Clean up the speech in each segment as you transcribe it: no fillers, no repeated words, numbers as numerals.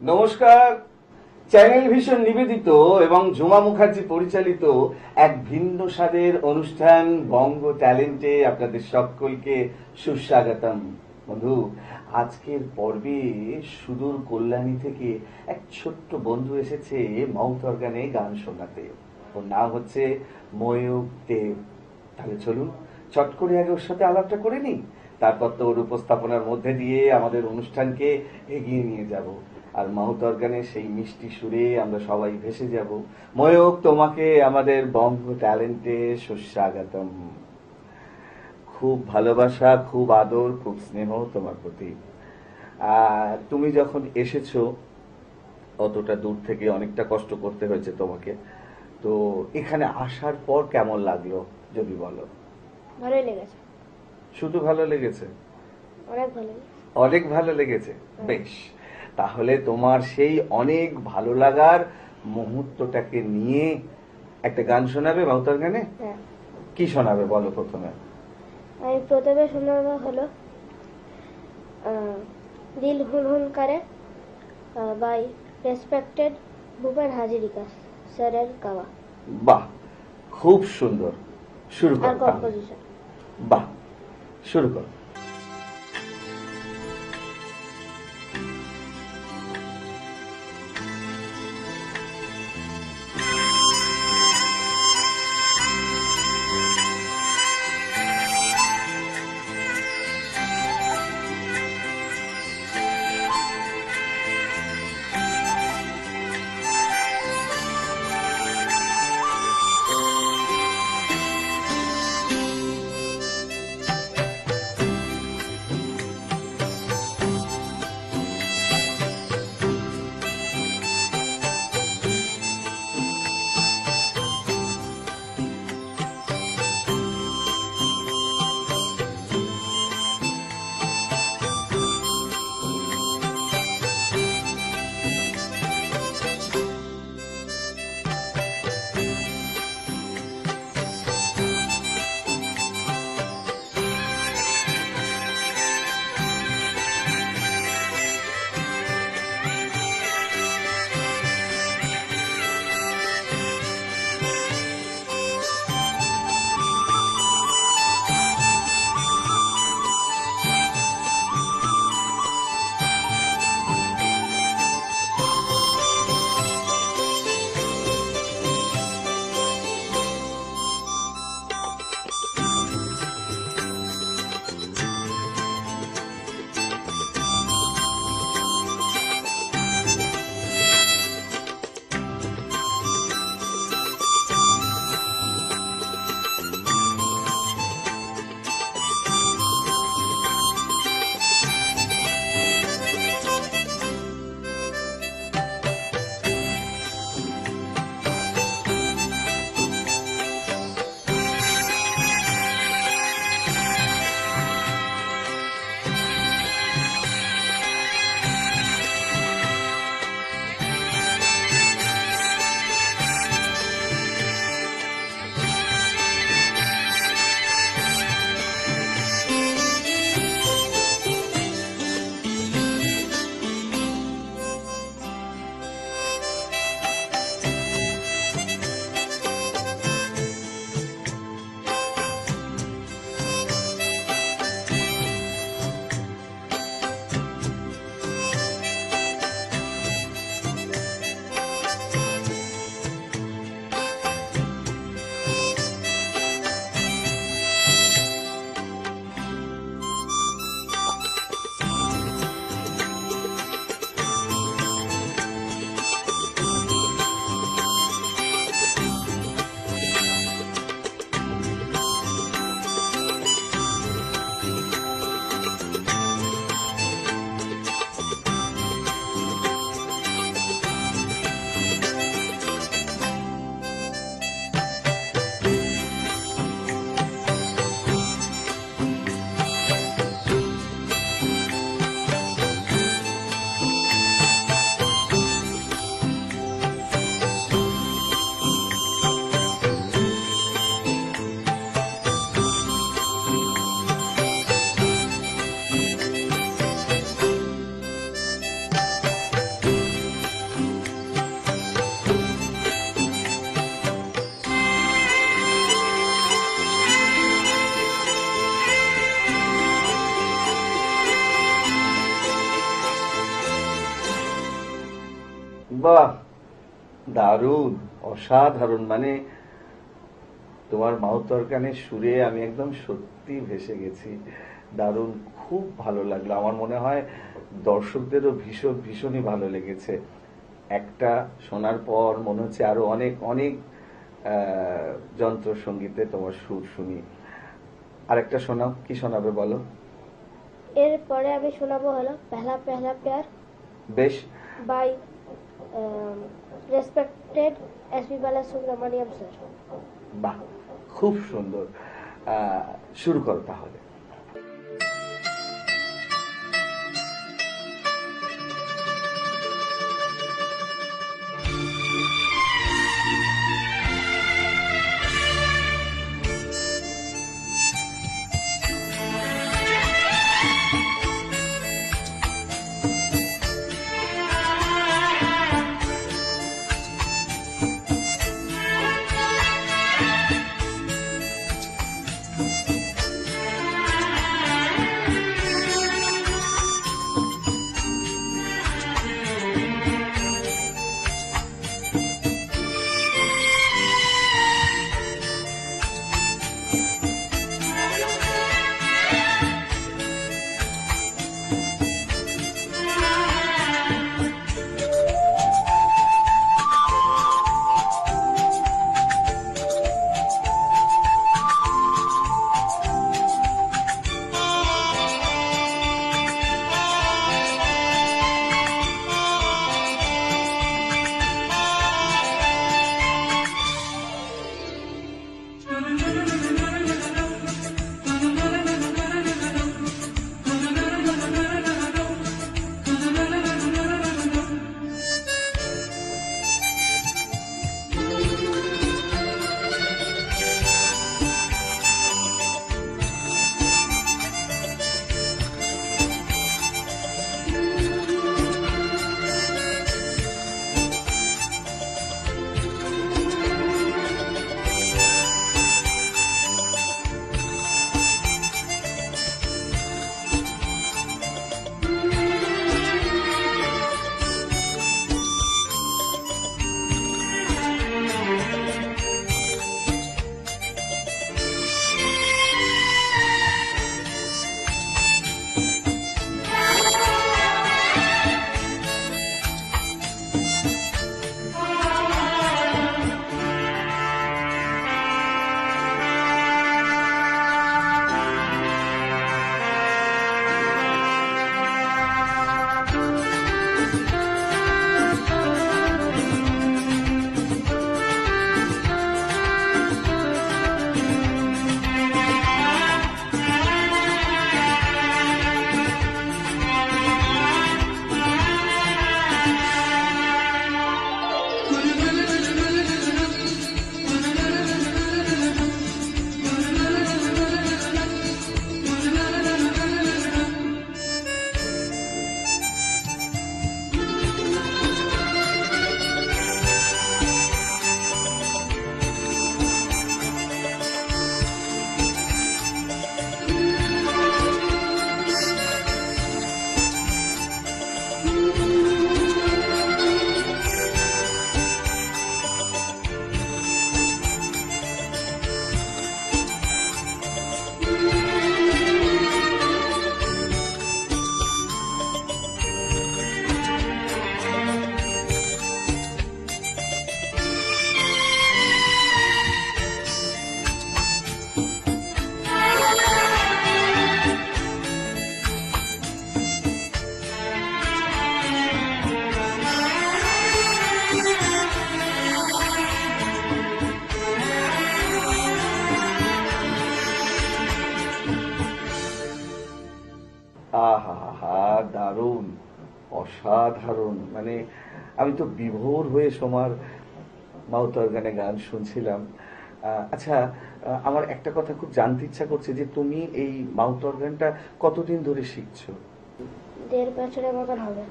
নমস্কার। Channel vision নিবেদিত এবং ঝুমা মুখার্জি পরিচালিত এক ভিন্ন স্বাদের অনুষ্ঠান বঙ্গ ট্যালেন্টে আপনাদের সকলকে সুস্বাগতম। বন্ধু, আজকের পর্বে সুদূর কল্যাণী থেকে এক ছোট্ট বন্ধু এসেছে মাউথ অর্গানে গান শোনাতে। ওর নাম হচ্ছে ময়ূক দেব। তাহলে চলুন চট করে আগে ওর সাথে আলাপটা করে নিই, তারপর তো ওর উপস্থাপনার মধ্যে দিয়ে আমাদের অনুষ্ঠানকে এগিয়ে নিয়ে যাব, আর মাউথ অর্গানের সেই মিষ্টি সুরে আমরা সবাই ভেসে যাব। ময়ূক, তোমাকে আমাদের বঙ্গ ট্যালেন্টে সুস্বাগতম। খুব ভালোবাসা, খুব আদর, খুব স্নেহ তোমার প্রতি। আর তুমি যখন এসেছো অতটা দূর থেকে, অনেকটা কষ্ট করতে হয়েছে তোমাকে, তো এখানে আসার পর কেমন লাগলো যদি বলো। ভালোই লেগেছে, শুধু ভালো লেগেছে? অনেক ভালো। অনেক ভালো লেগেছে, বেশ। তাহলে তোমার সেই অনেক ভালো লাগার মুহূর্তটাকে নিয়ে একটা গান শোনাবে মাউথ অর্গানে? হ্যাঁ, কি শোনাবে বলো প্রথমে? আমি প্রথমে শোনাবো হলো দিল হুন হুন করে বাই রেসপেক্টেড ভূপেন হাজারিকা স্যারের গাওয়া। বাহ, খুব সুন্দর। শুরু আর করো। কম্পোজিশন। বাহ, শুরু করো। বাহ, দারুণ, অসাধারণ। মানে তোমার মাউথ অর্গানের সুরে আমি একদম সত্যি ভেসে গেছি। দারুণ, খুব ভালো লাগলো। আমার মনে হয় দর্শকদেরও ভীষণ ভীষণই ভালো লেগেছে। একটা শোনার পর মনে হচ্ছে আরো অনেক অনেক যন্ত্র সঙ্গীতে তোমার সুর শুনি। আরেকটা শোনাও, কি শোনাবে বলো? এরপরে আমি শোনাবো হলো পেহলা পেহলা প্যার বেশ, বাই রেসপেক্টেড এসপি বালাসুব্রমণিয়াম স্যার। বাহ, খুব সুন্দর। শুরু করো তাহলে। আহা, দারুণ, অসাধারণ। মানে আমি তো বিভোর হয়ে সোমার মাউথ অর্গানে গান শুনছিলাম। আচ্ছা, আমার একটা কথা খুব জানতে ইচ্ছা করছে যে তুমি এই মাউথ অর্গানটা কতদিন ধরে শিখছো? 1.5 বছরের মতন হবে।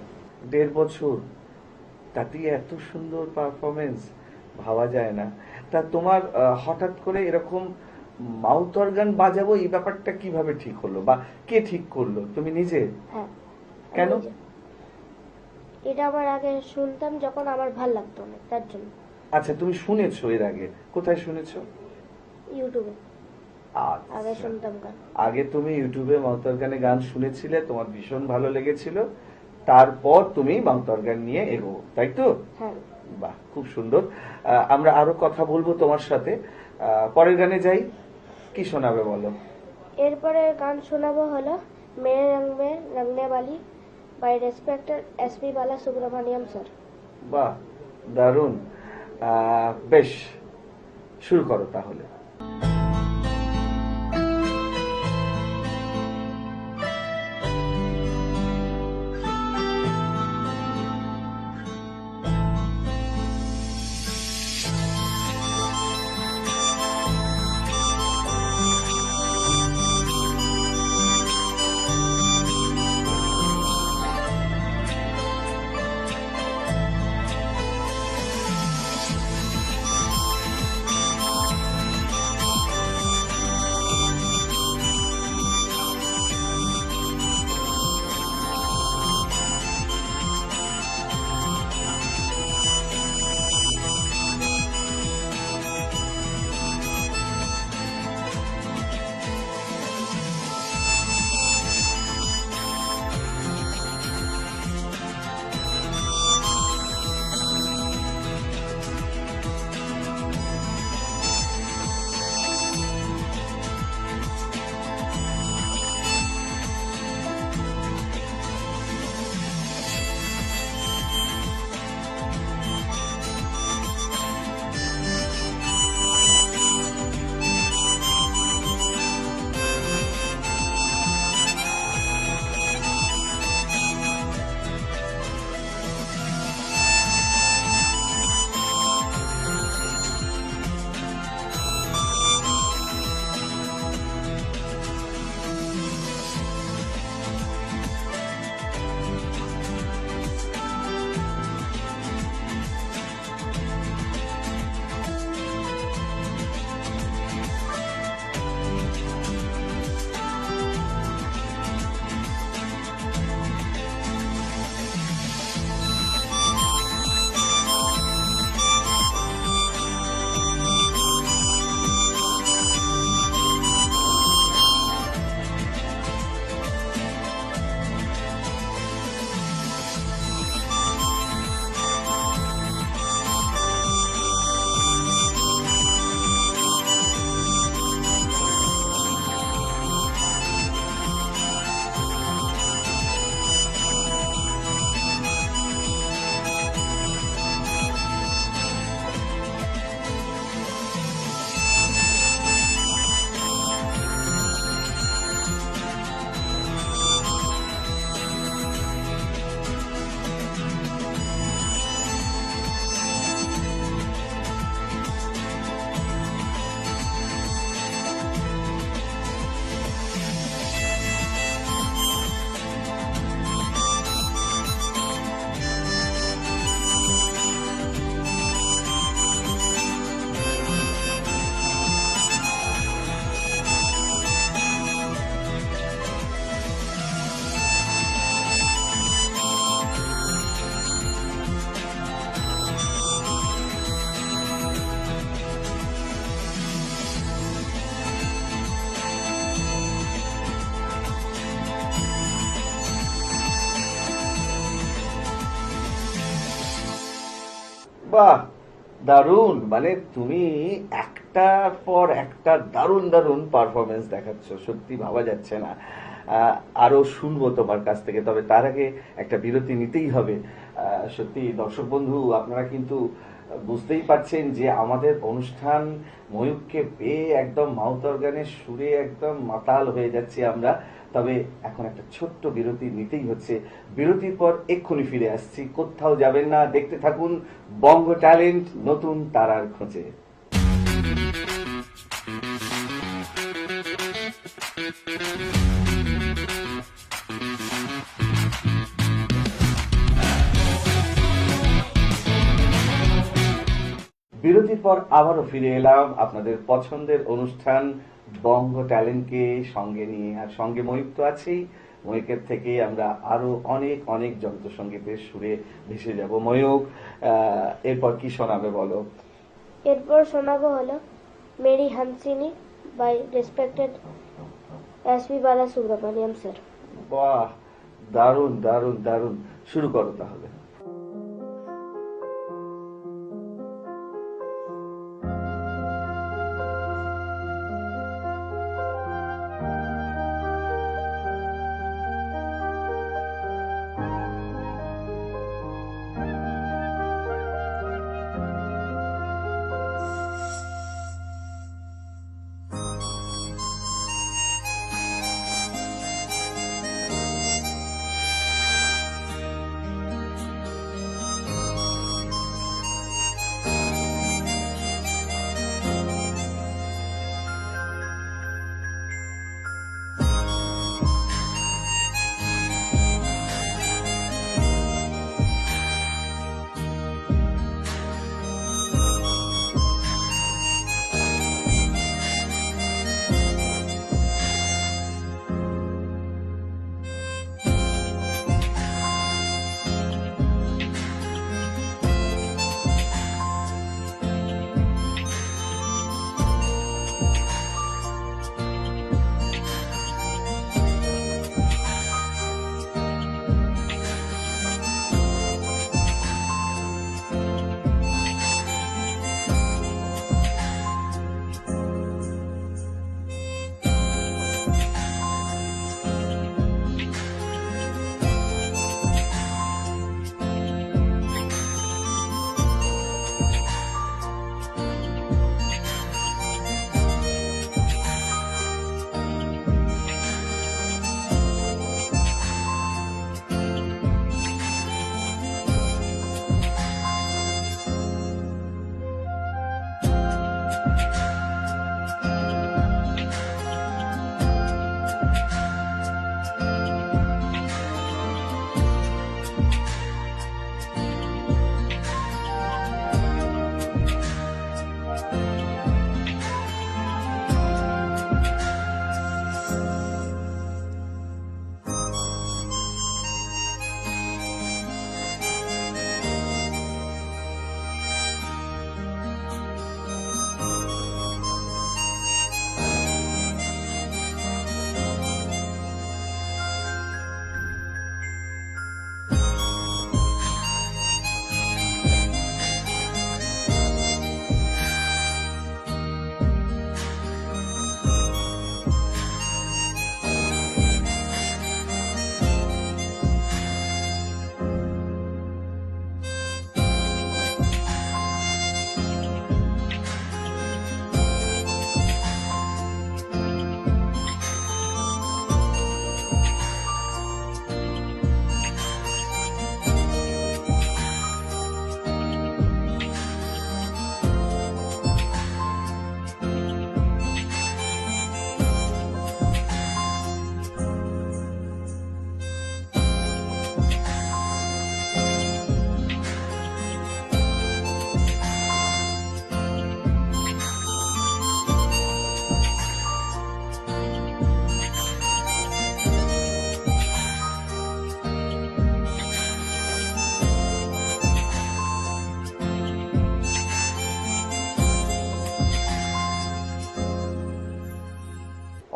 1.5 বছর? তাতেই এত সুন্দর পারফরমেন্স, ভাবা যায় না। তা তোমার হঠাৎ করে এরকম মাউথ অর্গান বাজাবো এই ব্যাপারটা কিভাবে ঠিক হলো, বা কে ঠিক করলো? তুমি নিজে? হ্যাঁ, কেন? এটা আমার আগে শুনতাম যখন আমার ভাল লাগতো না, তার জন্য। আচ্ছা, তুমি শুনেছো এর আগে? কোথায় শুনেছো? ইউটিউবে আচ্ছা, আগে শুনতাম গান। আগে তুমি ইউটিউবে মাউতার গানে গান শুনেছিলে, তোমার ভীষণ ভালো লেগেছিল, তারপর তুমি মাউতার গান নিয়ে এগো, তাই তো? হ্যাঁ। বাহ, খুব সুন্দর। আমরা আরো কথা বলবো তোমার সাথে। পরের গানে যাই, কি শোনাবে বলো? এরপরে গান শোনাবো হলো মেরে রং মে রংনে वाली by respected SP Bala Subramaniam sir. বাহ, দারুণ। বেশ, শুরু করো তাহলে। বাহ, দারুণ। মানে তুমি একটার পর একটা দারুণ দারুণ পারফরমেন্স দেখাচ্ছ, সত্যি ভাবা যাচ্ছে না। আরো শুনবো তোমার কাছ থেকে, তবে তার আগে একটা বিরতি নিতেই হবে। সত্যি দর্শক বন্ধু, আপনারা কিন্তু বুঝতেই পারছেন যে আমাদের অনুষ্ঠান ময়ূককে পেয়ে একদম মাউতার গানের সুরে একদম মাতাল হয়ে যাচ্ছি আমরা। তবে এখন একটা ছোট্ট বিরতি নিতেই হচ্ছে। বিরতির পর এক্ষুনি ফিরে আসছি, কোথাও যাবেন না, দেখতে থাকুন বঙ্গ ট্যালেন্ট নতুন তারার খোঁজে। বিরতির পর আবারও ফিরে এলাম আপনাদের পছন্দের অনুষ্ঠান বঙ্গ ট্যালেন্টকে সঙ্গে নিয়ে, আর সঙ্গে ময়ূক তো আছেই। ময়ূকের থেকেই আমরা আরো অনেক অনেক যন্ত্রসঙ্গীতের সুরে ভেসে যাব। ময়ূক, এরপর কি শোনাবে বলো? এরপর শোনাবো হলো Mary হানসিনি by respected SP Bala Subramaniam sir. বাহ, দারুণ দারুণ দারুণ, শুরু করো তাহলে।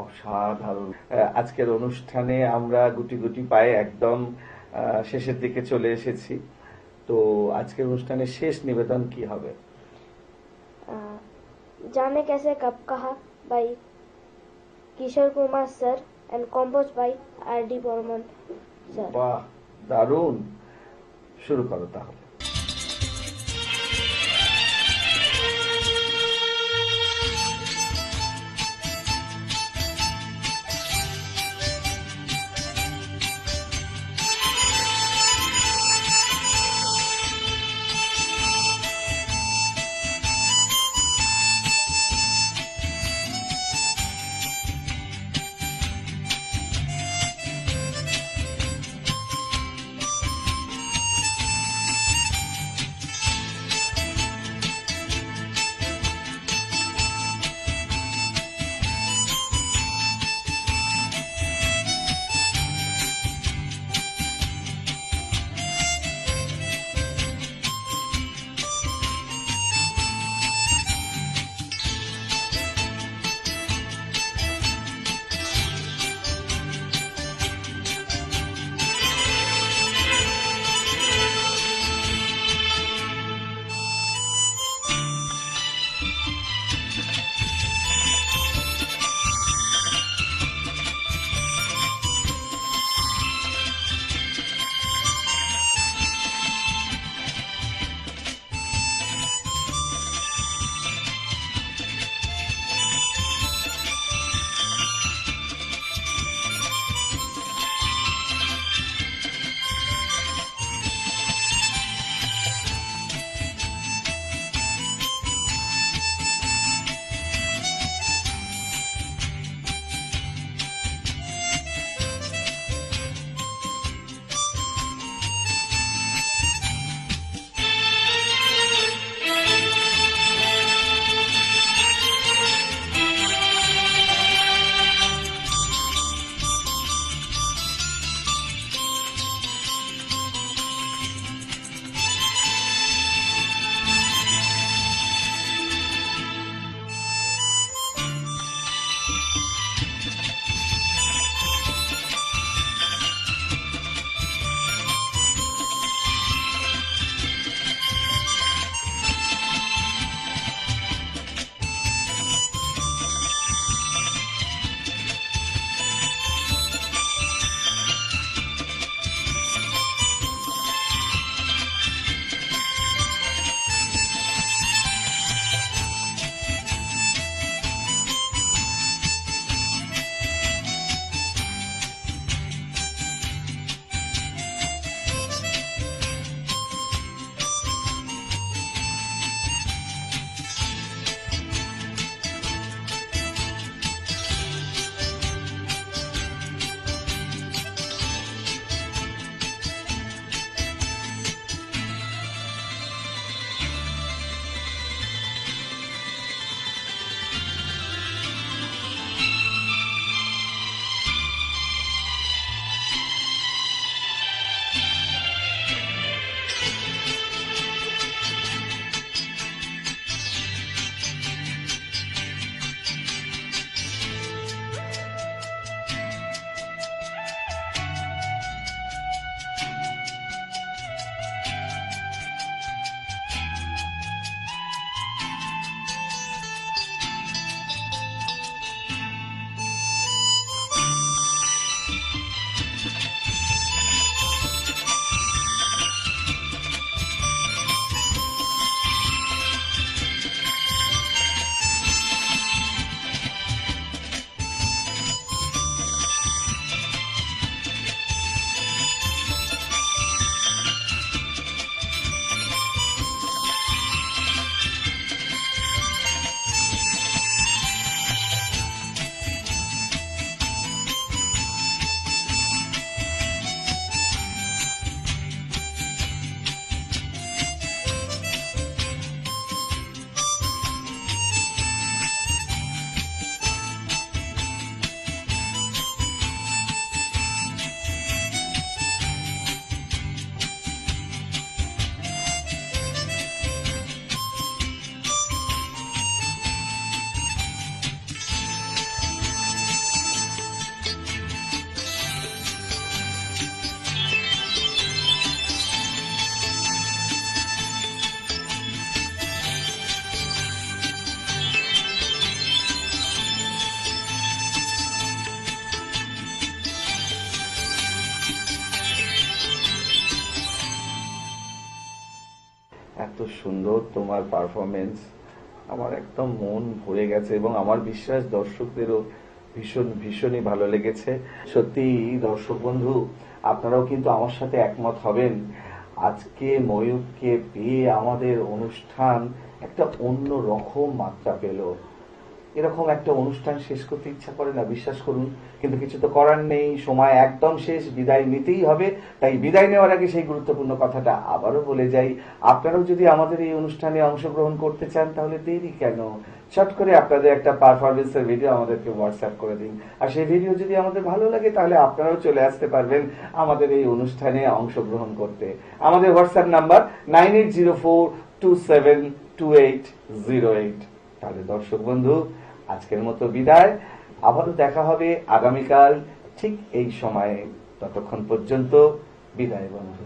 অসাধারণ। আজকের অনুষ্ঠানে আমরা গুটি গুটি পায়ে একদম শেষের দিকে চলে এসেছি। তো আজকের অনুষ্ঠানের শেষ নিবেদন কি হবে? जाने कैसे कब कहा by Kishore Kumar sir and compose by R.D. Burman sir. বাহ, দারুণ, শুরু করো তাহলে। এত সুন্দর তোমার পারফরমেন্স, আমার একদম মন ভরে গেছে এবং আমার বিশ্বাস দর্শকদেরও ভীষণই ভালো লেগেছে। সত্যি দর্শক বন্ধু, আপনারাও কিন্তু আমার সাথে একমত হবেন। আজকে ময়ূরকে পেয়ে আমাদের অনুষ্ঠান একটা অন্য রকম মাত্রা পেল। এরকম একটা অনুষ্ঠান শেষ করতে ইচ্ছা করে না, বিশ্বাস করুন, কিন্তু কিছু তো করার নেই, সময় একদম শেষ, বিদায় নিতেই হবে। তাই বিদায় নেওয়ার আগে সেই গুরুত্বপূর্ণ কথাটা আবারও বলে যাই, আপনারাও যদি আমাদের এই অনুষ্ঠানে অংশগ্রহণ করতে চান তাহলে দেরি কেন, চট করে আপনাদের একটা পারফরমেন্সের ভিডিও আমাদেরকে হোয়াটসঅ্যাপ করে দিন। আর সেই ভিডিও যদি আমাদের ভালো লাগে তাহলে আপনারাও চলে আসতে পারবেন আমাদের এই অনুষ্ঠানে অংশগ্রহণ করতে। আমাদের হোয়াটসঅ্যাপ নাম্বার 9804272808। তাহলে দর্শক বন্ধু, আজকের মতো বিদায়। আবারও দেখা হবে আগামীকাল ঠিক এই সময়ে। ততক্ষণ পর্যন্ত বিদায় বন্ধু।